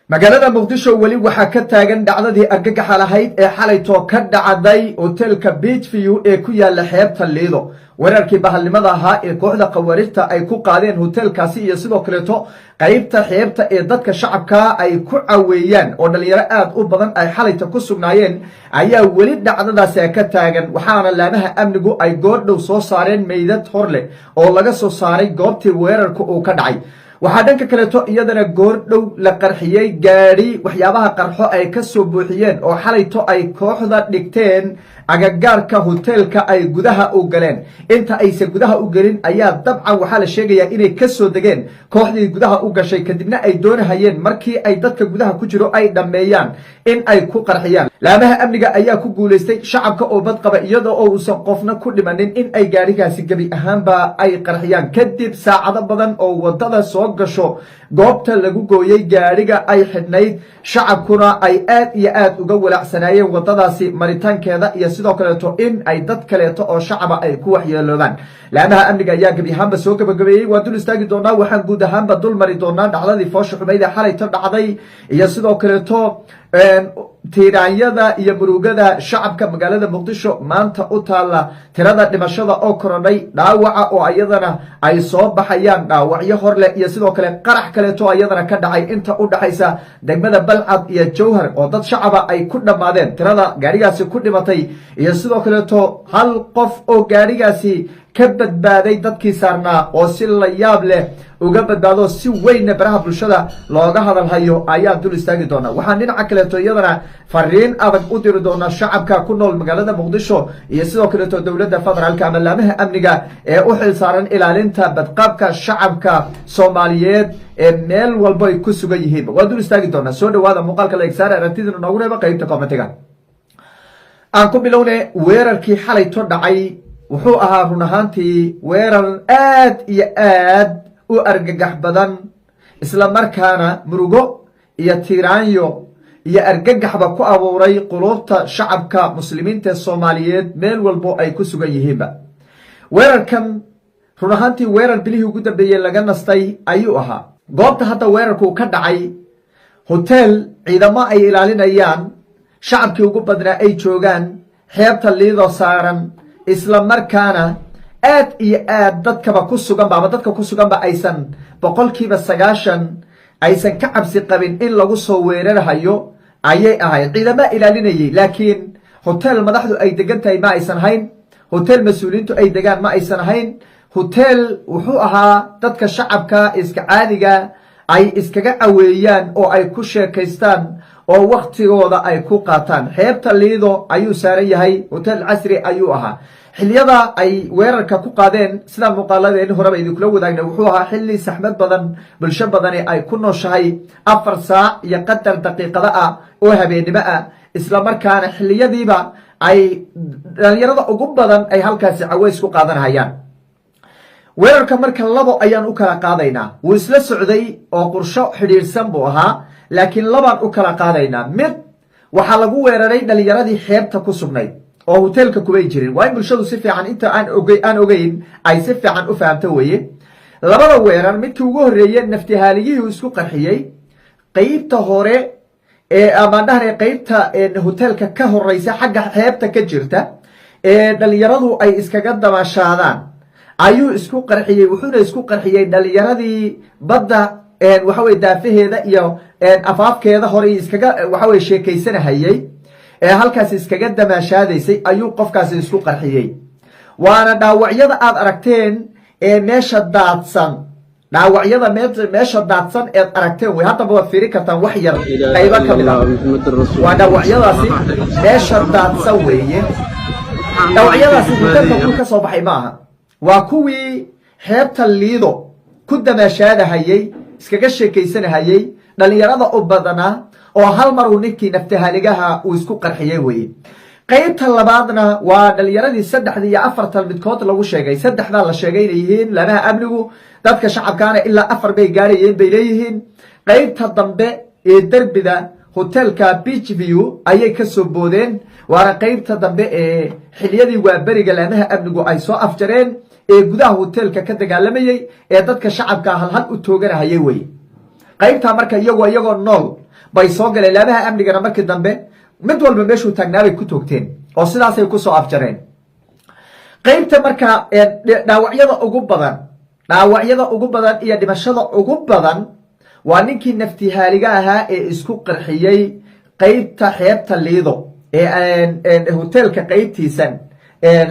magaalada muqdisho weli waxaa ka taagan dhacdadii argagaxa lahayd ee xalaytoo ka dhacday hotelka beach view ee ku yaala xeebta liido weerarkii bahalnimada ahaa ee kooxda khawaarijta ay ku qaadeen hotelkaasi iyo sidoo kaleeto qaybta xeebta ee dadka shacabka ay ku caweeyaan oo dhalinyaro aad u badan ay xalayta ku sugnaayeen ayaa weli dhacdadaasi ka taagan waxaana laamaha amnigu ay goordhow soo saareen meydad hor leh oo laga soo saaray goobtii weerarka uu ka dhacay waxaa dhanka kaleeto iyadana goordhow la qarxiyey gaadhi waxyaabaha qarxo ay ka soo buuxiyeen oo xalayto ay kooxda dhigteen agagaarka hoteelka ay gudaha u galeen inta aysan gudaha u gelin ayaa dabcan waxaa la sheegayaa inay ka soo degeen kooxdii gudaha u gashay kadibna ay doonahayeen markii ay dadka gudaha ku jiro ay dhammeeyaan in ay ku qarxiyaan laamaha amniga ayaa ku guulaystay shacabka oo badqaba iyadoo uusan qofna ku dhimanin in ay gaadhigaasi gebi ahaanba ay qarxiyaan kadib saacado badan oo wadada soo gasho goobta lagu gooyey gaadhiga ay xidhnayd shacabkuna ay aad iyo aad uga walaacsanaayeen wadadaasi maritaankeeda iyo sidoo kaleeto in ay dad kaleeto oo shacaba ay ku waxyeeloobaan laamaha amniga ayaa gebi ahaanba soo gabagabeeyey waa dul istaagi doonaa waxaan guud ahaanba dul mari doonaa dhacdadii foosha xumayda xalayto dhacday iyo sidoo kaleeto tiiraanyada iyo murugada shacabka magaalada muqdisho maanta u taalla tirada dhimashada oo korodhay dhaawaca oo ayadana ay soo baxayaan dhaawacyo horleh iyo sidoo kale qarax kaleeto ayadana ka dhacay inta u dhaxaysa degmada balcad iyo jowhar oo dad shacaba ay ku dhammaadeen tirada gaadhigaasi ku dhimatay iyo sidoo kaleeto hal qof oo gaadhigaasi ka badbaaday dadkii saarnaa oo si la yaab leh uga badbaado si weynna baraha bulshada looga hadalhayo ayaa dul istaagi doona waxaan dhinaca kaleeto iyadana fariin adag u diri doonaa shacabka ku nool magaalada muqdisho iyo sidoo kaleeto dowladda federaalka ama laamaha amniga ee u xil saaran ilaalinta badqabka shacabka soomaaliyeed ee meel walbo ay ku sugan yihiin waa dul istaagi doonaa soo dhawaada muuqaalka la egsaara aragtidina noogu reeba qaybta kommentiga aan ku bilowne weerarkii xalayto dhacay wuxuu ahaa run ahaantii weerar aad iyo aad u argagax badan isla markaana murugo iyo tiiraanyo iyo argagaxba ku abuuray quluubta shacabka muslimiinta ee soomaaliyeed meel walbo ay ku sugan yihiinba weerarkan run ahaantii weerar bilihii ugu dambeeyey laga nastay ayuu ahaa goobta hadda weerarku ka dhacay hotel ciidamo ay ilaalinayaan shacabkii ugu badnaa ay joogaan xeebta liidoo saaran isla markaana aad iyo aad dadkaba ku suganba ama dadka ku suganba aysan 90% aysan ka cabsi qabin in lagu soo weerarhayo ayay ahayd ciidama ilaalinayay laakiin hotel madaxdu ay degan tahay ma aysan ahayn hotel mas-uuliyiintu ay degaan ma aysan ahayn hotel wuxuu ahaa dadka shacabka iska caadiga ay iskaga caweeyaan oo ay ku sheekaystaan oo waktigooda ay ku qaataan xeebta liido ayuu saaran yahay hotel casri ayuu ahaa xiliyada ay weerarka ku qaadeen sida muuqaaladeen horeba idinkula wadaagna wuxuu ahaa xilli saxmad badan bulsho badani ay ku nooshahay 4 saac iyo qadar daqiiqada ah oo habeenimo ah isla markaana xiliyadiiba ay dhalinyarada ugu badan ay halkaasi caweys ku qaadanayaan weerarka marka labo ayaan u kala qaadaynaa wuu isla socday oo qorsho xidhiirsan buu ahaa laakiin labaan u kala qaadaynaa mid waxaa lagu weeraray dhalinyaradii xeebta ku sugnayd oo hoteelka kubay jirin waa in bulshadu si fiican inta aan ogeyn ay si fiican u fahamto weeye labada weerar midkii ugu horreeye naftihaaligihii isku qarxiyey qaybta hore ee amaandhahane qaybta hoteelka ka horeysa xagga xeebta ka jirta ee dhalinyaradu ay iskaga dabaashaadaan ayuu isku qarxiyey wuxuuna isku qarxiyey dhalinyaradii badda waxa weye daafaheeda iyo afaafkeeda hore iskaga waxa weye sheekaysanahayey ee halkaas iskaga damaashaadaysay ayuu qofkaasi isku qarxiyey waana dhaawacyada aad aragteen ee meesha daadsan dhaawacyada meesha daadsan eed aragteen way haddaba waad fiiri kartaan wax yar qaybo ka mid ah waa dhaawacyadaasi meesha daadsan weeye dhaawacyadaasi hotelka ku ka soo baxay maaha waa kuwii xeebta liido ku damaashaadahayey iskaga sheekaysanahayey dhalinyarada u badanaa oo hal mar uu ninkii naftahaligaha uu isku qarxiyey weye qaybta labaadna waa dhalinyaradii 3 iyo 4 midkood lagu sheegay 3 la sheegay inay yihiin laamaha amnigu dadka shacabkaana ilaa 4 bay gaarayeen bay leeyihiin qaybta dambe ee derbida hotelka beach view ayay ka soo boodeen waana qaybta dambe ee xiliyadii waa beriga laamaha amnigu ay soo afjareen ee gudaha hotelka ka dagaalamayay ee dadka shacabka hal u tooganahayay weye qaybta marka iyagoo nool bay soo galeen laamaha amnigana markii dambe mid walba meeshuu taagnaabay ku toogteen oo sidaasay kusoo afjareen qaybta marka dhaawacyada ugu badan iyo dhimashada ugu badan waa ninkii naftihaaliga ahaa ee isku qarxiyey qaybta xeebta liido ee hoteelka qaybtiisan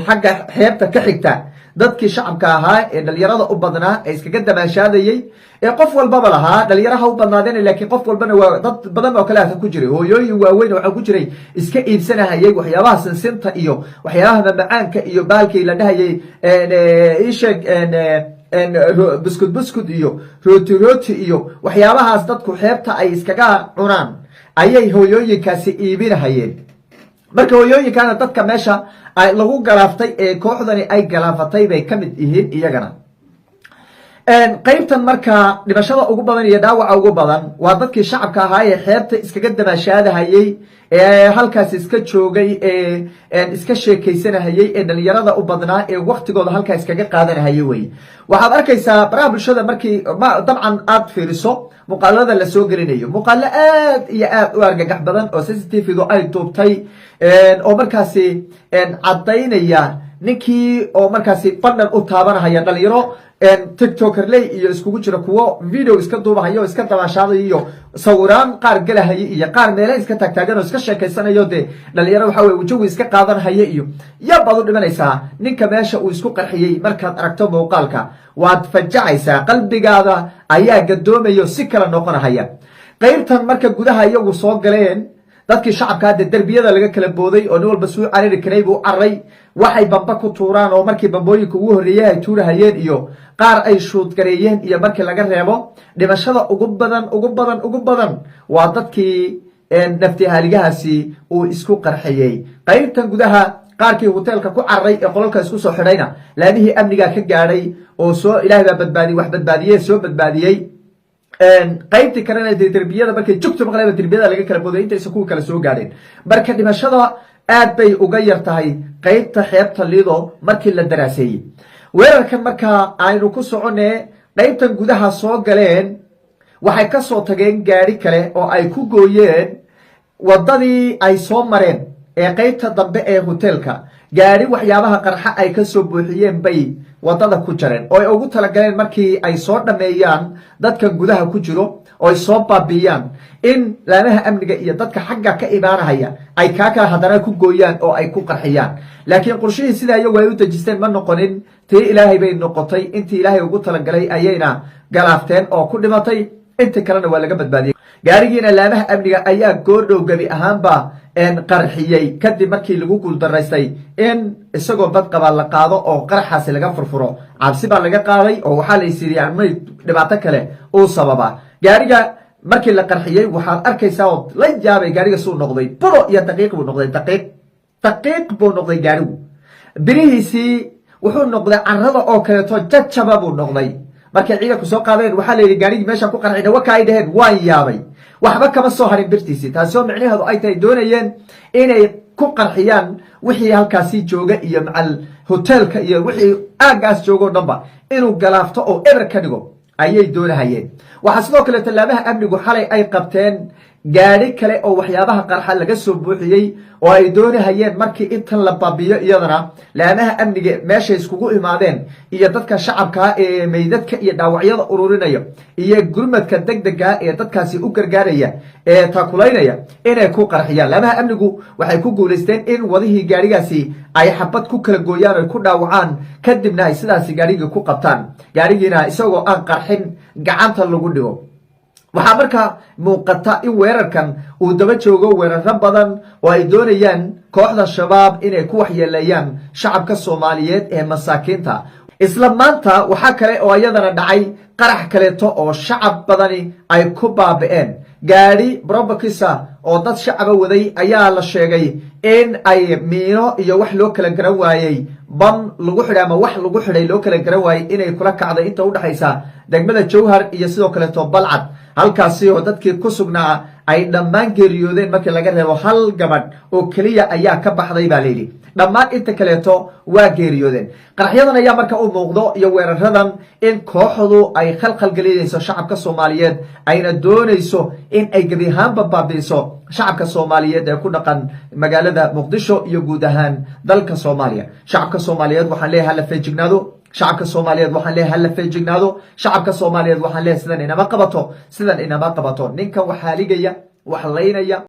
xagga xeebta ka xigta dadkii shacabka ahaa ee dhalinyarada u badnaa ee iskaga damaashaadayey ee qof walbaba lahaa dhalinyaraha u badnaadeen laakiin qof walbana waa dad badan oo kale ah ku jiray hooyooyin waaweyn waxaa ku jiray iska iibsanahayay waxyaabaha sinsinta iyo waxyaabaha mamacaanka iyo baalkii la dhahayay isheeg buskud iyo rooti iyo waxyaabahaas dadku xeebta ay iskaga cunaan ayay hooyooyinkaasi iibinahayeen marka hooyooyinkaana dadka meesha lagu galaaftay ee kooxdani ay galaafatay bay ka mid yihiin iyagana qaybtan marka dhimashada ugu badan iyo dhaawaca ugu badan waa dadkii shacabka ahaa ee xeebta iskaga damaashaadahayey ee halkaas iska joogay ee iska sheekaysanahayey ee dhalinyarada u badnaa ee waktigooda halkaa iskaga qaadanahayey wey waxaad arkaysaa baraha bulshada markii dabcan aad fiiriso muuqaalada la soo gelinayo muuqaalo aad iyo aad u argagax badan oo cctv-du ay duubtay oo markaasi caddaynaya ninkii oo markaasi bandhan u taabanahaya dhalinyaro tiktokerley iyo iskugu jira kuwo video iska duubahayo o iska dabaashaaday iyo sawiraan qaar galahaya iyo qaar meele iska taagtaagan oo iska sheekaysanayo dee dhalinyaro waxa weye jawi iska qaadanhaya iyo yaa baad u dhimanaysaa ninka meesha uu isku qarxiyey markaad aragto muuqaalka waad fajacaysaa qalbigaada ayaa gadoomayo si kala noqonahaya qaybtan marka gudaha iyagu soo galeen dadkii shacabka hadde derbiyada laga kala booday oo nin walba suu cariri karay buu cararay waxay bamba ku tuuraan oo markii bambooyinka ugu horreeyey ay tuurahayeen iyo qaar ay shuudgareeyeen iyo markii laga reebo dhimashada ugu badan waa dadkii naftihaaligahaasi uu isku qarxiyey qaybtan gudaha qaarkii hoteelka ku cararay ee qolalka isku soo xidhayna laamihii amnigaa ka gaadhay oo soo ilaahay baa badbaadiyey wax badbaadiyey soo badbaadiyey qaybtii kalena dee derbiyada markay jugta maqleba derbiyada laga kala booday intaysa kuwa kale soo gaadheen marka dhimashada aad bay uga yar tahay qaybta xeebta liido markii la daraaseeyey weerarkan markaa aynu ku soconee qaybtan gudaha soo galeen waxay ka soo tageen gaadhi kale oo ay ku gooyeen waddadii ay soo mareen ee qaybta dambe ee hoteelka gaadhi waxyaabaha qarxa ay ka soo buuxiyeen bay waddada ku jareen oo ay ugu talagaleen markii ay soo dhammeeyaan dadka gudaha ku jiro oo ay soo baabiiyaan in laamaha amniga iyo dadka xagga ka imaanahaya ay kaa kala haddana ku gooyaan oo ay ku qarxiyaan laakiin qorshihii sidaa iyagu ay u dejisteen ma noqonin tii ilaahay bay noqotay intii ilaahay ugu talagalay ayayna galaafteen oo ku dhimatay inta kalena waa laga badbaadiyey gaarigiina laamaha amniga ayaa goordhow gebi ahaanba qarxiyey kadib markii lagu guuldaraystay in isagoo badqaba la qaado oo qaraxaasi laga furfuro cabsi baa laga qaaday oo waxaa la isiriyaa may dhibaato kale uu sababa gaariga markii la qarxiyey waxaad arkaysaa oo la yaabay gaariga suu noqday budo iyo daqiiq buu noqday daqiiq buu noqday gaarigu birihiisii wuxuu noqday carada oo kaleeto jajaba buu noqday markay ciidanku soo qaadeen waxaa la yidhi gaarigii meesha ku qarxina waka ay dhaheen waan yaabay waxba kama soo harin birtiisii taasoo micnaheedu ay tahay doonayeen inay ku qarxiyaan wixii halkaasi jooga iyo macal hoteelka iyo wixii aaggaas joogo dhanba inuu galaafto oo eber ka dhigo ayay doonahayeen waxaa sidoo kaleeto laamaha amnigu xalay ay qabteen gaadhi kale oo waxyaabaha qarxa laga soo buuxiyey oo ay doonahayeen markii intan la baabiyo iyadana laamaha amniga meeshay iskugu imaadeen iyo dadka shacabkaa ee meydadka iyo dhaawacyada ururinaya iyo gurmadka degdega ee dadkaasi u gargaaraya ee taakulaynaya inay ku qarxiyaan laamaha amnigu waxay ku guulaysteen in wadihii gaadhigaasi ay xabad ku kala gooyaan oy ku dhaawacaan kadibna ay sidaasi gaadhigii ku qabtaan gaadhigiina isagoo aan qarxin gacanta lagu dhigo waxaa markaa muuqata in weerarkan uu daba joogo weeraro badan oo ay doonayaan kooxda shabaab inay ku waxyeeleeyaan shacabka soomaaliyeed ee masaakiinta isla maanta waxaa kale oo iyadana dhacay qarax kaleeto oo shacab badani ay ku baabi'een gaadhi brobokisa oo dad shacaba waday ayaa la sheegay in ay miino iyo wax loo kala garan waayey bam lagu xidhay ama wax lagu xidhay loo kala garan waayey inay kula kacday inta udhexaysa degmada jowhar iyo sidoo kaleeto balcad halkaasi oo dadkii ku sugnaa ay dhammaan geeriyoodeen markii laga reebo hal gabadh oo keliya ayaa ka baxday baa layidhi dhammaan inta kaleeto waa geeriyoodeen qaraxyadan ayaa marka u muuqdo iyo weeraradan in kooxdu ay khalkhalgelinayso shacabka soomaaliyeed ayna doonayso in ay gebi ahaanba baabi'iso shacabka soomaaliyeed ee ku dhaqan magaalada muqdisho iyo guud ahaan dalka soomaaliya shacabka soomaaliyeed waxaan leeyahay hala feejignaado shacabka soomaaliyeed waxaan leeyahay hala feejignaado shacabka soomaaliyeed waxaan leeyahay sidan inama qabato ninkan wax haaligaya wax laynaya